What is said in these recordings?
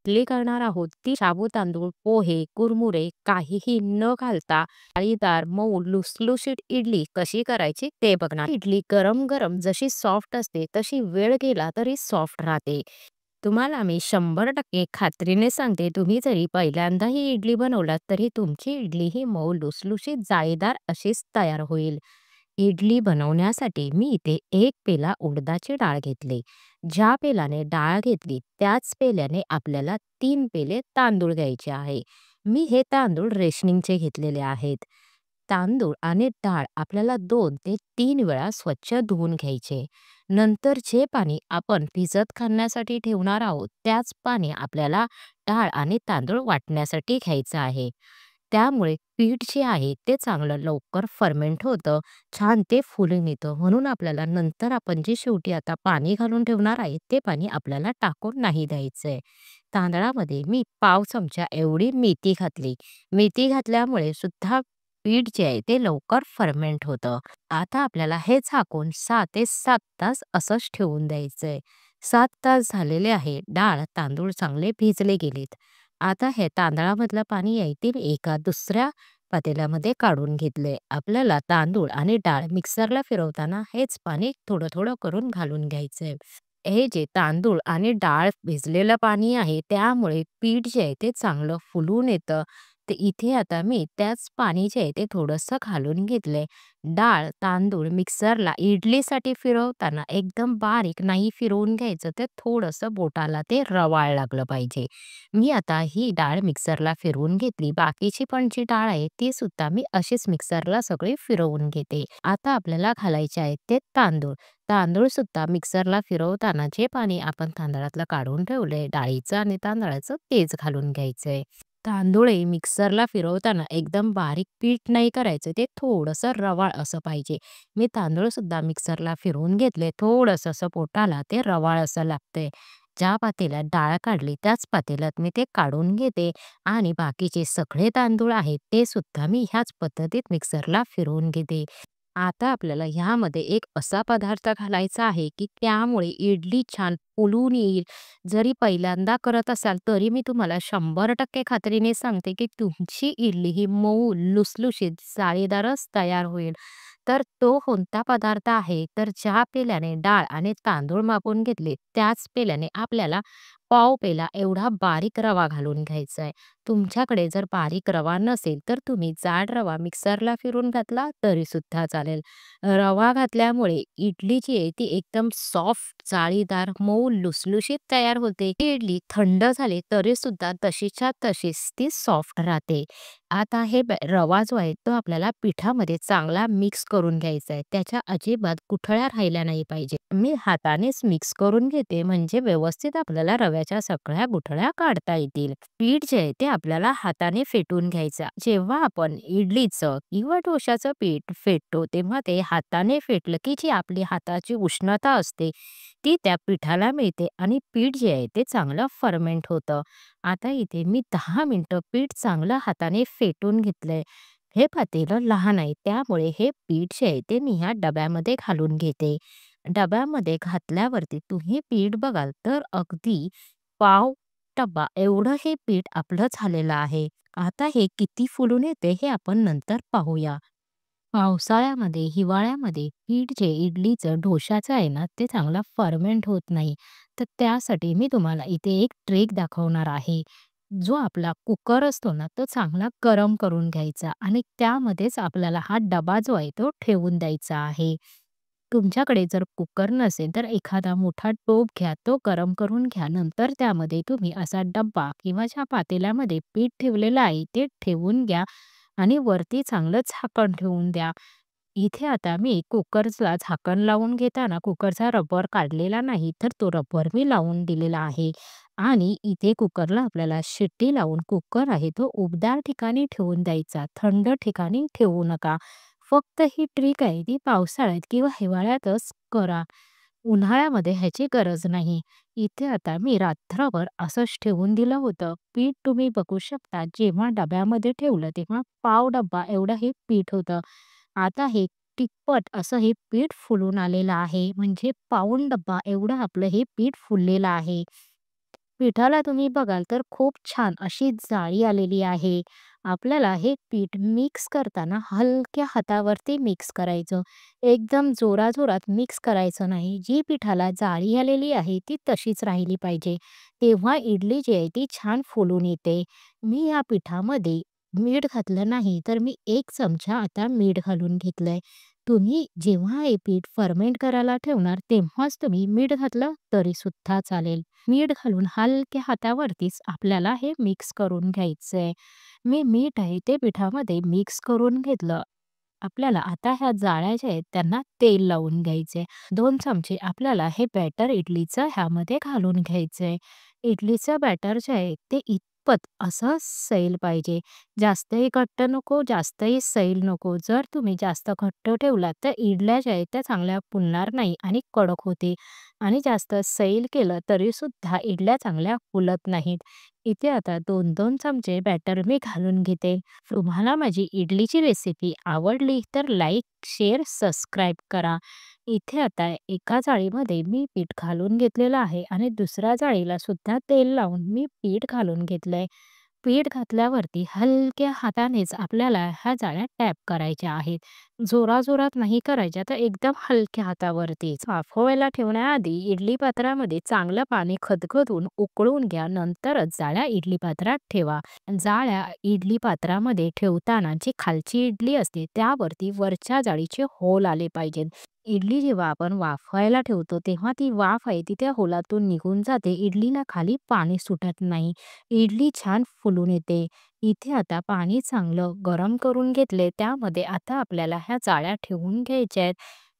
इडली करणार आहोत ती शाबू तांदूळ, पोहे, कुरमुरे काहीही न घालता जाळीदार, मऊ, लुसलुशीत इडली कशी करायची ते बघणार. इडली गरम-गरम जशी सॉफ्ट असते तशी वेळ गेला तरी सॉफ्ट राहते. तुम्हाला मी 100% खात्रीने सांगते, तुम्ही जरी पहिल्यांदा ही इडली बनवलात तरी तुमची इडली ही मऊ, लुसलुशीत, जाळीदार अशीच तयार होईल. इडली बनवण्यासाठी मी इथे 1 पेला उडदाची डाळ घेतली. ज्या पेल्याने डाळ घेतली त्याच पेल्याने आपल्याला 3 पेले तांदूळ घ्यायचे आहे. मी हे तांदूळ रेशनिंगचे घेतलेले आहेत. तांदूळ आणि डाळ आपल्याला 2 ते 3 वेळा स्वच्छ धुवून घ्यायचे. नंतर जे पाणी आपण भिजत घालण्यासाठी ठेवणार आहोत, त्याच पाणी आपल्याला डाळ आणि तांदूळ वाटण्यासाठी घ्यायचं आहे. त्यामुळे पीठ जे आहे ते चांगलं लवकर फर्मेंट होतं, छान ते फुलून येतं. म्हणून आपल्याला नंतर आपण जे शेवटी आता पाणी घालून ठेवणार आहे, ते पाणी आपल्याला टाकून नाही द्यायचंय. तांदळामध्ये मी पाव चमचा एवढी मेथी घातली. मेथी घातल्यामुळे सुद्धा पीठ जे आहे ते लवकर फर्मेंट होतं. आता आपल्याला हे झाकून 6 ते 7 तास असंच ठेवून द्यायचंय. 7 तास झालेले आहे. डाळ, तांदूळ चांगले भिजले गेलेत. आता हे तांदळामधलं पाणी आहे ते एका दुसऱ्या पातेल्यामध्ये काढून घेतले. आपल्याला तांदूळ आणि डाळ मिक्सरला फिरवताना हेच पाणी थोडं-थोडं करून घालून घ्यायचंय. हे जे तांदूळ आणि डाळ भिजलेलं पाणी आहे त्यामुळे पीठ जे आहे ते चांगलं फुलून येतं. तर इथे आता मी त्याच पाणी जे आहे ते थोडंसं घालून घेतलंय. डाळ, तांदूळ मिक्सरला इडलीसाठी फिरवताना एकदम बारीक नाही फिरवून घ्यायचं, ते थोडंसं बोटाला ते रवाळ लागलं पाहिजे. मी आता ही डाळ मिक्सरला फिरवून घेतली. बाकीची पण जी डाळ आहे ती सुद्धा मी अशीच मिक्सरला सगळी फिरवून घेते. आता आपल्याला घालायचे आहेत ते तांदूळ. तांदूळ सुद्धा मिक्सरला फिरवताना जे पाणी आपण तांदळातलं काढून ठेवलंय डाळीचं आणि तांदळाचं तेच घालून घ्यायचंय. तांदूळही मिक्सरला फिरवताना एकदम बारीक पीठ नाही करायचं, ते थोडंसं रवाळ असं पाहिजे. मी तांदूळ सुद्धा मिक्सरला फिरवून घेतले. थोडंसं असं पोटाला ते रवाळ असं लागतंय. ज्या पातेल्यात डाळ काढली त्याच पातेल्यात मी ते काढून घेते आणि बाकीचे सगळे तांदूळ आहेत ते सुद्धा मी ह्याच पद्धतीत मिक्सरला फिरवून घेते. आता आपल्याला ह्यामध्ये एक असा पदार्थ घालायचा आहे, की त्यामुळे इडली छान फुलून येईल. जरी पहिल्यांदा करत असाल तरी मी तुम्हाला 100% खात्रीने सांगते, की तुमची इडली ही मऊ, लुसलुशीत, जाळीदारच तयार होईल. तर तो कोणता पदार्थ आहे, तर ज्या पेल्याने डाळ आणि तांदूळ मापून घेतले, त्याच पेल्याने आपल्याला पाव पेला एवढा बारीक रवा घालून घ्यायचा आहे. तुमच्याकडे जर बारीक रवा नसेल, तर तुम्ही जाड रवा मिक्सरला फिरून घातला तरी सुद्धा चालेल. रवा घातल्यामुळे इडली जी आहे ती एकदम सॉफ्ट, जाळीदार, मऊ, लुसलुशीत तयार होते. ही इडली थंड झाली तरी सुद्धा तशीच्या तशीच ती सॉफ्ट राहते. आता हे रवा जो आहे तो आपल्याला पिठामध्ये चांगला मिक्स करून घ्यायचा आहे. त्याच्या अजिबात गुठळ्या राहिल्या नाही पाहिजे. मी हातानेच मिक्स करून घेते म्हणजे व्यवस्थित आपल्याला रव्याच्या सगळ्या गुठळ्या काढता येतील. पीठ जे आहे ते आपल्याला हाताने फेटून घ्यायचं. जेव्हा आपण इडलीचं किंवा डोशाचं पीठ फेटतो तेव्हा ते हाताने फेटलं की जी आपली हाताची उष्णता असते ती त्या पिठाला मिळते आणि पीठ जे आहे ते चांगलं फर्मेंट होतं. आता इथे मी 10 मिनिटं पीठ चांगलं हाताने फेटून घेतलंय. हे पातेलं लहान आहे त्यामुळे हे पीठ जे आहे ते मी ह्या डब्यामध्ये घालून घेते. डब्यामध्ये घातल्यावरती तुम्ही पीठ बघाल तर अगदी पाव डब्बा एवढं हे पीठ आपलं झालेलं आहे. आता हे किती फुलून येते हे आपण नंतर पाहूया. पावसाळ्यामध्ये, हिवाळ्यामध्ये पीठ जे इडलीचं, डोशाचं आहे ना, ते चांगलं फर्मेंट होत नाही. तर त्यासाठी मी तुम्हाला इथे एक ट्रिक दाखवणार आहे. जो आपला कुकर असतो ना, तो चांगला गरम करून घ्यायचा आणि त्यामध्येच आपल्याला हा डबा जो आहे तो ठेवून द्यायचा आहे. तुमच्याकडे जर कुकर नसेल, तर एखादा मोठा टोप घ्या, तो गरम करून घ्या. नंतर त्यामध्ये तुम्ही असा डब्बा किंवा ज्या पातेल्यामध्ये पीठ ठेवलेलं आहे, ते ठेवून घ्या आणि वरती चांगलं झाकण ठेवून द्या. इथे आता मी कुकरला झाकण लावून घेताना कुकरचा रबर काढलेला नाही, तर तो रबर मी लावून दिलेला आहे. आणि इथे कुकरला आपल्याला शिट्टी लावून कुकर आहे तो उबदार ठिकाणी ठेवून द्यायचा. थंड ठिकाणी ठेवू नका. फक्त ही ट्रिक आहे ती पावसाळ्यात किंवा हिवाळ्यातच करा. उन्हाळ्यामध्ये ह्याची गरज नाही. इथे आता मी रात्रभर असंच ठेवून दिलं होतं. पीठ तुम्ही बघू शकता जेव्हा डब्यामध्ये ठेवलं तेव्हा पाव डब्बा एवढं हे पीठ होतं. आता हे तिप्पट असं हे पीठ फुलून आलेलं आहे. म्हणजे पाऊण डब्बा एवढं आपलं हे पीठ फुललेलं आहे. पिठाला तुम्ही बघाल तर खूप छान अशी जाळी आलेली आहे. आपल्याला हे पीठ मिक्स करताना हलक्या हातावरती मिक्स करायचं. एकदम जोराजोरात मिक्स करायचं नाही. जी पिठाला जाळी आलेली आहे ती तशीच राहिली पाहिजे. तेव्हा इडली जी आहे ती छान फुलून येते. मी या पिठामध्ये मीठ घातलं नाही, तर मी 1 चमचा आता मीठ घालून घेतलंय. तुम्ही जेव्हा हे पीठ फर्मेंट करायला ठेवणार तेव्हाच तुम्ही मीठ घातलं तरी सुद्धा चालेल. मीठ घालून हलक्या हातावरतीच आपल्याला हे मिक्स करून घ्यायचंय. मी मीठ आहे ते पिठामध्ये मिक्स करून घेतलं. आपल्याला आता ह्या जाळ्या ज्या आहेत त्यांना तेल लावून घ्यायचे. 2 चमचे आपल्याला हे बॅटर इडलीचं ह्यामध्ये घालून घ्यायचंय. इडलीचं बॅटर जे आहे ते इतपत असं सैल पाहिजे. जास्तही घट्ट नको, जास्तही सैल नको. जर तुम्ही जास्त घट्ट ठेवलात तर इडल्या ज्या आहेत त्या चांगल्या फुलणार नाही आणि कडक होते. आणि जास्त सैल केलं तरी सुद्धा इडल्या चांगल्या फुलत नाहीत. इथे आता 2-2 चमचे बॅटर मी घालून घेते. तुम्हाला माझी इडलीची रेसिपी आवडली तर लाईक, शेअर, सबस्क्राईब करा. इथे आता एका जाळीमध्ये मी पीठ घालून घेतलेलं आहे आणि दुसऱ्या जाळीला सुद्धा तेल लावून मी पीठ घालून घेतलंय. पीठ घातल्यावरती हलक्या हातानेच आपल्याला ह्या जाळ्या टॅप करायच्या आहेत. जोराजोरात नाही करायच्या, तर एकदम हलक्या हातावरतीच. वाफवायला ठेवण्याआधी इडली पात्रामध्ये चांगलं पाणी खदखदून उकळून घ्या. नंतरच जाळ्या इडली पात्रात ठेवा. जाळ्या इडली पात्रामध्ये ठेवताना जी खालची इडली असते त्यावरती वरच्या जाळीचे होल आले पाहिजेत. इडली जेव्हा आपण वाफवायला ठेवतो तेव्हा ती वाफ आहे ती त्या होलातून निघून जाते. इडलीला खाली पाणी सुटत नाही. इडली छान फुलून येते. इथे आता पाणी चांगलं गरम करून घेतले. त्यामध्ये आता आपल्याला ह्या जाळ्या ठेवून घ्यायच्या आहेत.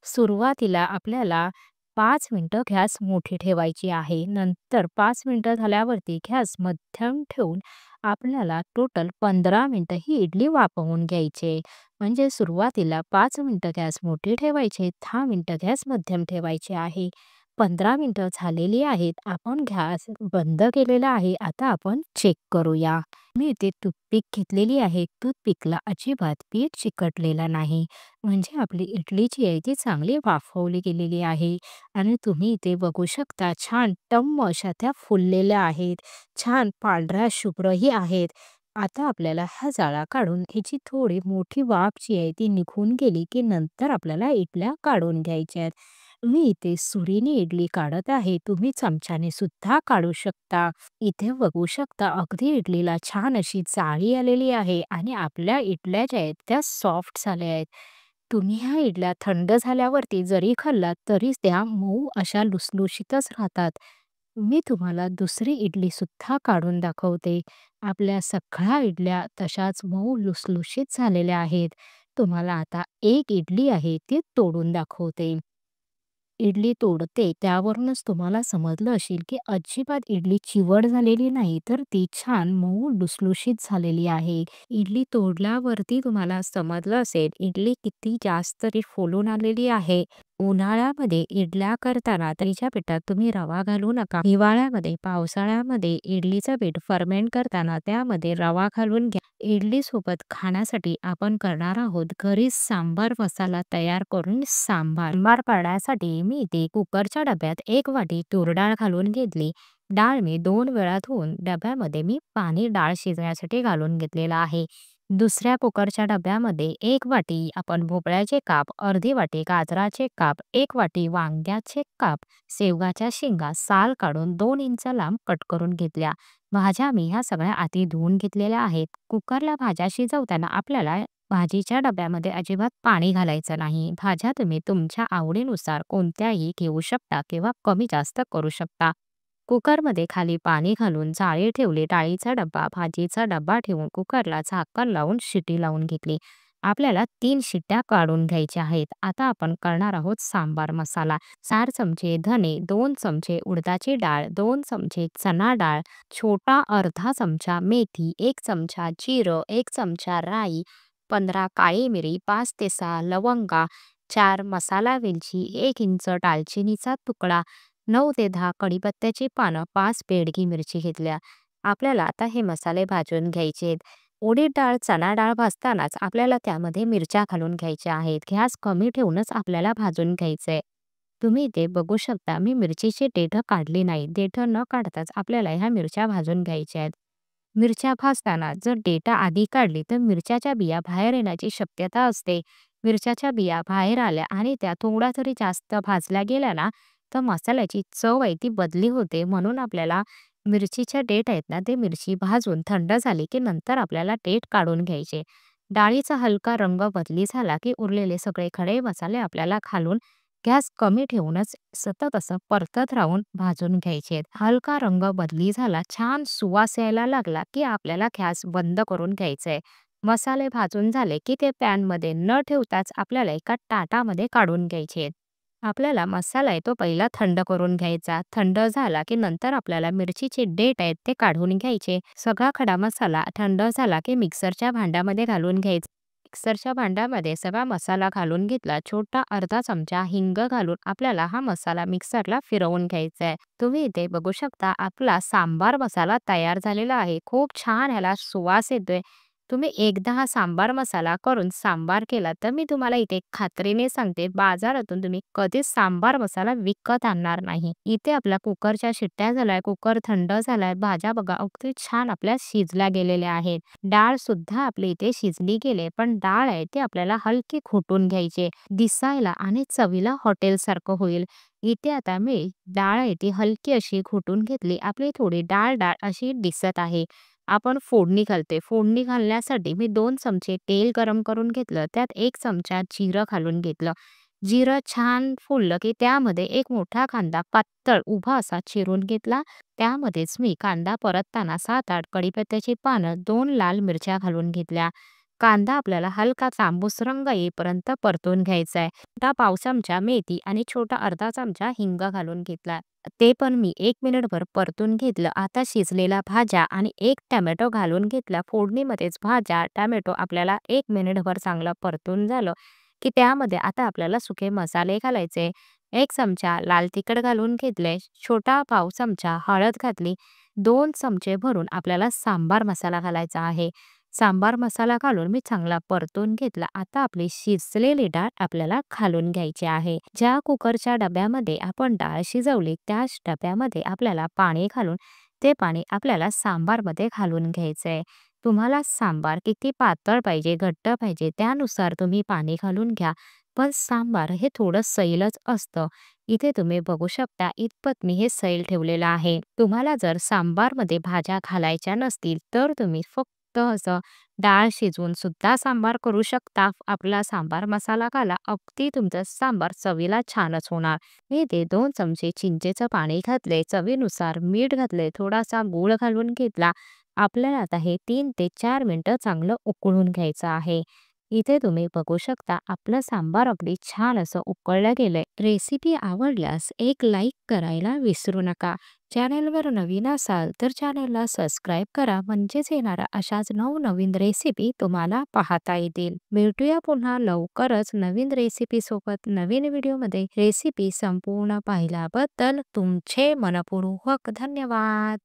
सुरुवातीला आपल्याला 5 मिनिटं गॅस मोठी ठेवायची आहे. नंतर 5 मिनिटं झाल्यावरती गॅस मध्यम ठेवून आपल्याला टोटल 15 मिनिटं ही इडली वाफवून घ्यायची. म्हणजे सुरुवातीला 5 मिनिटं गॅस मोठी ठेवायची, 10 मिनिटं गॅस मध्यम ठेवायचे आहे. 15 मिनिटं झालेली आहेत. आपण गॅस बंद केलेला आहे. आता आपण चेक करूया. मी इथे टूथपिक घेतलेली आहे. टूथपिकला अजिबात पीठ चिकटलेलं नाही. म्हणजे आपली इडली जी आहे ती चांगली वाफवली गेलेली आहे. आणि तुम्ही इथे बघू शकता छान टम्म अशा त्या फुललेल्या आहेत. छान पांढऱ्या शुभ्रही आहेत. आता आपल्याला ह्या जाळ्या काढून ह्याची थोडी मोठी वाफ जी आहे ती निघून गेली की नंतर आपल्याला इडल्या काढून घ्यायच्या आहेत. मी इथे सुरीने इडली काढत आहे. तुम्ही चमच्याने सुद्धा काढू शकता. इथे बघू शकता अगदी इडलीला छान अशी जाळी आलेली आहे आणि आपल्या इडल्या ज्या आहेत त्या सॉफ्ट झाल्या आहेत. तुम्ही ह्या इडल्या थंड झाल्यावरती जरी खाल्लात तरी त्या मऊ अशा लुसलुशीतच राहतात. मी तुम्हाला दुसरी इडली सुद्धा काढून दाखवते. आपल्या सगळ्या इडल्या तशाच मऊ लुसलुशीत झालेल्या आहेत. तुम्हाला आता एक इडली आहे ती तोडून दाखवते. इडली तोडते त्यावरूनच तुम्हाला समजलं असेल की अजिबात इडली चिवट झालेली नाही, तर ती छान मऊ लुसलुशीत झालेली आहे. इडली तोडल्यावरती तुम्हाला समजलं असेल इडली किती जास्त ती फुलून आलेली आहे. उन्हाळ्यामध्ये इडल्या करताना तिच्या पिठात तुम्ही रवा घालू नका. हिवाळ्यामध्ये, पावसाळ्यामध्ये इडलीचं पीठ फर्मेंट करताना त्यामध्ये रवा घालून घ्या. इडली सोबत खाण्यासाठी आपण करणार आहोत घरीच सांबार मसाला तयार करून सांबार करण्यासाठी मी इथे कुकरच्या डब्यात 1 वाटी तूर डाळ घालून घेतली. डाळ मी 2 वेळा धुवून डब्यामध्ये मी पाणी डाळ शिजण्यासाठी घालून घेतलेलं आहे. दुसऱ्या कुकरच्या डब्यामध्ये 1 वाटी आपण भोपळ्याचे काप, अर्धी वाटी गाजराचे काप, 1 वाटी वांग्याचे काप, शेवगाच्या शेंगा साल काढून 2 इंच लांब कट करून घेतल्या. भाज्या मी ह्या सगळ्या आधी धुवून घेतलेल्या आहेत. कुकरला भाज्या शिजवताना आपल्याला भाजीच्या डब्यामध्ये अजिबात पाणी घालायचं नाही. भाज्या तुम्ही तुमच्या आवडीनुसार कोणत्याही घेऊ शकता किंवा कमी जास्त करू शकता. कुकरमध्ये खाली पाणी घालून जाळी ठेवली. डाळीचा डब्बा, भाजीचा डब्बा ठेवून कुकरला झाकण लावून शिटी लावून घेतली. आपल्याला 3 शिट्ट्या काढून घ्यायच्या आहेत. आता आपण करणार आहोत सांबार मसाला. 4 चमचे धने, 2 चमचे उडदाची डाळ, 2 चमचे चणा डाळ, छोटा अर्धा चमचा मेथी, 1 चमचा जिरं, 1 चमचा राई, 15 काळी मिरी, 5 ते 6 लवंगा, 4 मसाला वेलची, 1 इंच दालचिनीचा तुकडा, 9 ते 10 कढीपत्त्याची पानं, 5 बेडगी मिरची घेतल्या. आपल्याला आता हे मसाले भाजून घ्यायचे आहेत. उडीद डाळ, चणा डाळ भाजतानाच आपल्याला त्यामध्ये मिरच्या घालून घ्यायच्या आहेत. गॅस कमी ठेवूनच आपल्याला भाजून घ्यायचंय. तुम्ही इथे बघू शकता मी मिरचीची देठं काढली नाही. देठं न काढताच आपल्याला ह्या मिरच्या भाजून घ्यायच्या आहेत. मिरच्या भाजताना जर देठं आधी काढली तर मिरच्याच्या बिया बाहेर येण्याची शक्यता असते. मिरच्याच्या बिया बाहेर आल्या आणि त्या थोड्या तरी जास्त भाजल्या गेल्या ना, तर मसाल्याची चव आहे ती बदली होते. म्हणून आपल्याला मिरचीच्या देठ आहेत ना, ते मिरची भाजून थंड झाली की नंतर आपल्याला देठ काढून घ्यायचे. डाळीचा हलका रंग बदली झाला की उरलेले सगळे खडे मसाले आपल्याला घालून गॅस कमी ठेवूनच सतत असं परतत राहून भाजून घ्यायचे. हलका रंग बदली झाला, छान सुवास यायला लागला की आपल्याला गॅस बंद करून घ्यायचंय. मसाले भाजून झाले की ते पॅनमध्ये न ठेवताच आपल्याला एका ताटामध्ये काढून घ्यायचे. आपल्याला मसाला आहे तो पहिला थंड करून घ्यायचा. थंड झाला की नंतर आपल्याला मिरचीचे देठ आहेत ते काढून घ्यायचे. सगळा खडा मसाला थंड झाला की मिक्सरच्या भांड्यामध्ये घालून घ्यायचा. मिक्सरच्या भांड्यामध्ये सगळा मसाला घालून घेतला. छोटा अर्धा चमचा हिंग घालून आपल्याला हा मसाला मिक्सरला फिरवून घ्यायचा आहे. तुम्ही इथे बघू शकता आपला सांबार मसाला तयार झालेला आहे. खूप छान ह्याला सुवास येतोय. तुम्ही एकदा हा सांबार मसाला करून सांबार केला तर मी तुम्हाला इथे खात्रीने सांगते बाजारातून तुम्ही कधीच सांबार मसाला विकत आणणार नाही. इथे आपल्या कुकरच्या शिट्ट्या झालाय, कुकर थंड झालाय, भाज्या बघा अगदी छान आपल्या शिजल्या गेलेल्या आहेत. डाळ सुद्धा आपली इथे शिजली गेले, पण डाळ आहे ती आपल्याला हलकी घोटून घ्यायची, दिसायला आणि चवीला हॉटेल सारखं होईल. इथे आता मी डाळ आहे ती हलकी अशी घोटून घेतली. आपली थोडी डाळ डाळ अशी दिसत आहे. आपण फोडणी घालते. फोडणी घालण्यासाठी मी 2 चमचे तेल गरम करून घेतलं. त्यात 1 चमचा जिरं घालून घेतलं. जिरं छान फुललं की त्यामध्ये एक मोठा कांदा पातळ उभा असा चिरून घेतला. त्यामध्येच मी कांदा परतताना 7-8 कढीपत्त्याची पानं, 2 लाल मिरच्या घालून घेतल्या. कांदा आपल्याला हलका तांबूस रंग येईपर्यंत परतून घ्यायचा आहे. छोटा पाव चमचा मेथी आणि छोटा अर्धा चमचा हिंग घालून घेतला. ते पण मी 1 मिनिटभर परतून घेतलं. आता शिजलेल्या भाज्या आणि 1 टोमॅटो घालून घेतला. फोडणीमध्येच भाज्या, टोमॅटो आपल्याला 1 मिनिटभर चांगलं परतून झालं, की त्यामध्ये आता आपल्याला सुके मसाले घालायचे. 1 चमचा लाल तिखट घालून घेतले. छोटा पाव चमचा हळद घातली. 2 चमचे भरून आपल्याला सांबार मसाला घालायचा आहे. सांबार मसाला घालून मी चांगला परतून घेतला. आता आपली शिजलेली डाळ आपल्याला घालून घ्यायची आहे. ज्या कुकरच्या डब्यामध्ये आपण डाळ शिजवली त्याच डब्यामध्ये आपल्याला पाणी घालून ते पाणी आपल्याला सांबारमध्ये घालून घ्यायचंय. तुम्हाला सांबार किती पातळ पाहिजे, घट्ट पाहिजे त्यानुसार तुम्ही पाणी घालून घ्या. पण सांबार हे थोडं सैलच असतं. इथे तुम्ही बघू शकता इतपत मी हे सैल ठेवलेलं आहे. तुम्हाला जर सांबारमध्ये भाज्या घालायच्या नसतील तर तुम्ही फक्त असं डाळ शिजवून सुद्धा सांबार करू शकता. आपला सांबार मसाला घाला, अगदी तुमचं सांबार चवीला छानच होणार. मी ते 2 चमचे चिंचेचं पाणी घातले, चवीनुसार मीठ घातले, थोडासा गूळ घालून घेतला. आपल्याला आता हे 3 ते 4 मिनिटं चांगलं उकळून घ्यायचं आहे. इथे तुम्ही बघू शकता आपलं सांबार अगदी छान असं उकळलं गेलंय. रेसिपी आवडल्यास एक लाईक करायला विसरू नका. चॅनेलवर नवीन असाल तर चॅनेलला सबस्क्राईब करा, म्हणजेच येणाऱ्या अशाच नवनवीन रेसिपी तुम्हाला पाहता येतील. भेटूया पुन्हा लवकरच नवीन रेसिपी सोबत नवीन व्हिडिओमध्ये. रेसिपी संपूर्ण पाहिल्याबद्दल तुमचे मनपूर्वक धन्यवाद.